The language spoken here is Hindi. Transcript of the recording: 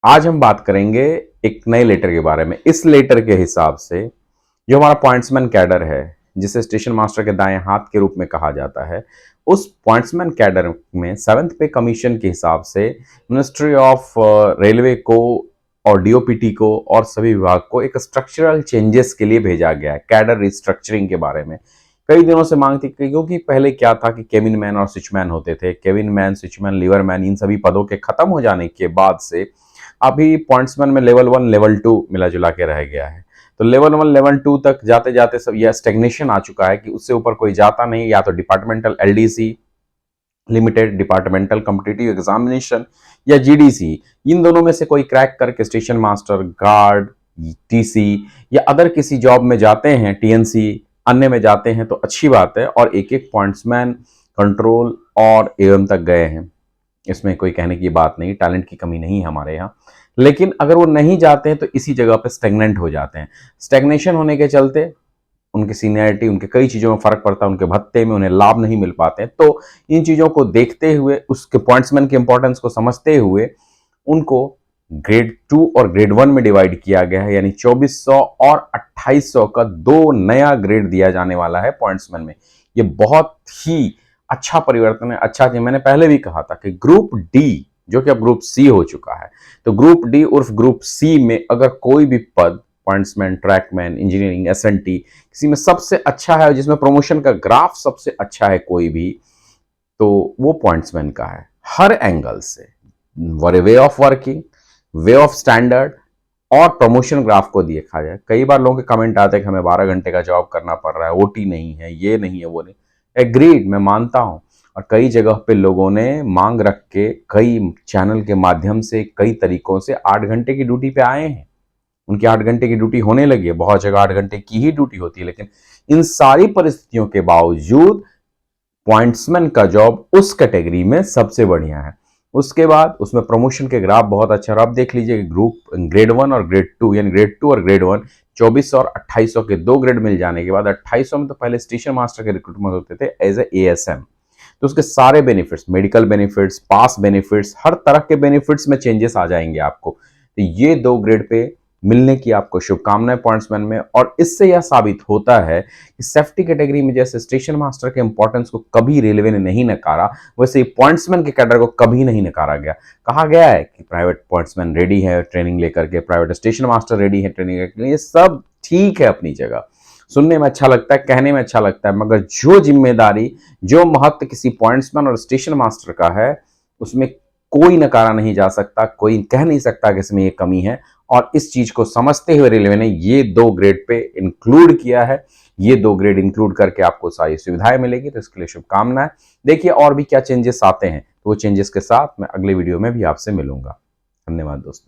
आज हम बात करेंगे एक नए लेटर के बारे में। इस लेटर के हिसाब से जो हमारा पॉइंट्समैन कैडर है, जिसे स्टेशन मास्टर के दाएं हाथ के रूप में कहा जाता है, उस पॉइंट्समैन कैडर में 7th पे कमीशन के हिसाब से मिनिस्ट्री ऑफ रेलवे को और डीओपीटी को और सभी विभाग को एक स्ट्रक्चरल चेंजेस के लिए भेजा गया है। कैडर रिस्ट्रक्चरिंग के बारे में कई दिनों से मांग थी, क्योंकि पहले क्या था कि केबिन मैन और स्विचमैन होते थे। केबिन मैन, स्विचमैन, लीवरमैन, इन सभी पदों के खत्म हो जाने के बाद से अभी पॉइंट्समैन में लेवल 1 लेवल 2 मिला जुला के रह गया है। तो लेवल 1 लेवल 2 तक जाते जाते सब यह स्टेग्नेशन आ चुका है कि उससे ऊपर कोई जाता नहीं। या तो departmental LDC limited, departmental competitive examination, या जीडीसी, इन दोनों में से कोई क्रैक करके स्टेशन मास्टर, गार्ड, टीसी या अदर किसी जॉब में जाते हैं, टीएनसी अन्य में जाते हैं तो अच्छी बात है, और एक एक पॉइंट्समैन कंट्रोल और एवं तक गए हैं। इसमें कोई कहने की बात नहीं, टैलेंट की कमी नहीं है हमारे यहाँ। लेकिन अगर वो नहीं जाते हैं तो इसी जगह पे स्टेगनेंट हो जाते हैं। स्टेग्नेशन होने के चलते उनकी सीनियरिटी, उनके कई चीज़ों में फ़र्क पड़ता है, उनके भत्ते में उन्हें लाभ नहीं मिल पाते हैं। तो इन चीज़ों को देखते हुए, उसके पॉइंट्समैन के इंपॉर्टेंस को समझते हुए उनको ग्रेड 2 और ग्रेड 1 में डिवाइड किया गया है। यानी 2400 और 2800 का दो नया ग्रेड दिया जाने वाला है पॉइंट्समैन में। ये बहुत ही अच्छा परिवर्तन है। अच्छा जी, मैंने पहले भी कहा था कि ग्रुप डी, जो कि अब ग्रुप सी हो चुका है, तो ग्रुप डी उर्फ ग्रुप सी में अगर कोई भी पद, पॉइंट्समैन, ट्रैकमैन, इंजीनियरिंग, एसएनटी, किसी में सबसे अच्छा है, जिसमें प्रमोशन का ग्राफ सबसे अच्छा है कोई भी, तो वो पॉइंट्समैन का है। हर एंगल से, way of working, way of standard और प्रमोशन ग्राफ को देखा जाए। कई बार लोगों के कमेंट आते हैं कि हमें 12 घंटे का जॉब करना पड़ रहा है, ओटी नहीं है, ये नहीं है, वो नहीं। एग्रीड, मैं मानता हूं। और कई जगह पे लोगों ने मांग रख के कई चैनल के माध्यम से, कई तरीकों से 8 घंटे की ड्यूटी पे आए हैं। उनकी 8 घंटे की ड्यूटी होने लगी है, बहुत जगह 8 घंटे की ही ड्यूटी होती है। लेकिन इन सारी परिस्थितियों के बावजूद पॉइंट्समैन का जॉब उस कैटेगरी में सबसे बढ़िया है। उसके बाद उसमें प्रमोशन के ग्राफ बहुत अच्छा। और अब देख लीजिए ग्रुप ग्रेड 1 और ग्रेड 2, यानी ग्रेड 2 और ग्रेड 1, 2400 और 2800 के दो ग्रेड मिल जाने के बाद 2800 में तो पहले स्टेशन मास्टर के रिक्रूटमेंट होते थे एज ए एएसएम। तो उसके सारे बेनिफिट्स, मेडिकल बेनिफिट्स, पास बेनिफिट्स, हर तरह के बेनिफिट्स में चेंजेस आ जाएंगे आपको। तो ये दो ग्रेड पे मिलने की आपको शुभकामनाएं पॉइंट्समैन में। और इससे यह साबित होता है कि सेफ्टी कैटेगरी में जैसे स्टेशन मास्टर के इंपॉर्टेंस को कभी रेलवे ने नहीं नकारा, वैसे ही पॉइंट्समैन के कैडर को कभी नहीं नकारा गया। कहा गया है कि प्राइवेट पॉइंट्समैन रेडी है ट्रेनिंग लेकर के, प्राइवेट स्टेशन मास्टर रेडी है ट्रेनिंग के लिए, सब ठीक है अपनी जगह, सुनने में अच्छा लगता है, कहने में अच्छा लगता है, मगर जो जिम्मेदारी, जो महत्व किसी पॉइंट्समैन और स्टेशन मास्टर का है, उसमें कोई नकारा नहीं जा सकता, कोई कह नहीं सकता कि इसमें ये कमी है। और इस चीज को समझते हुए रेलवे ने ये दो ग्रेड पे इंक्लूड किया है। ये दो ग्रेड इंक्लूड करके आपको सारी सुविधाएं मिलेगी, तो इसके लिए शुभकामनाएं। देखिए और भी क्या चेंजेस आते हैं, तो वो चेंजेस के साथ मैं अगले वीडियो में भी आपसे मिलूंगा। धन्यवाद दोस्तों।